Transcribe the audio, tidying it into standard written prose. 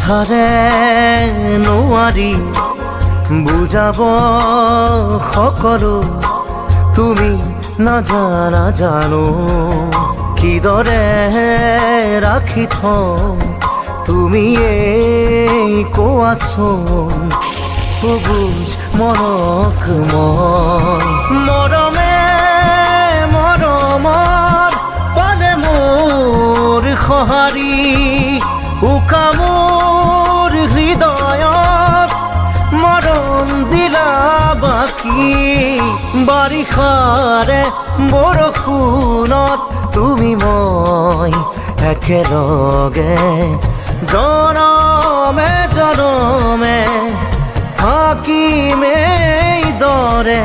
কথাৰে নোৱাৰি বুজাব সকলো তুমি নাজানা জানো কিদৰে ৰাখি থম তুমিয়েই কোৱাচোন বুজ মনক মই মৰমে মৰমত পালে মোৰ সঁহাৰি উকা মোৰ হৃদয়ত মৰম দিলা বাকী বাৰিষাৰে বৰষুণত তুমি মই একেলগে জনমে জনমে থাকিম এই দৰে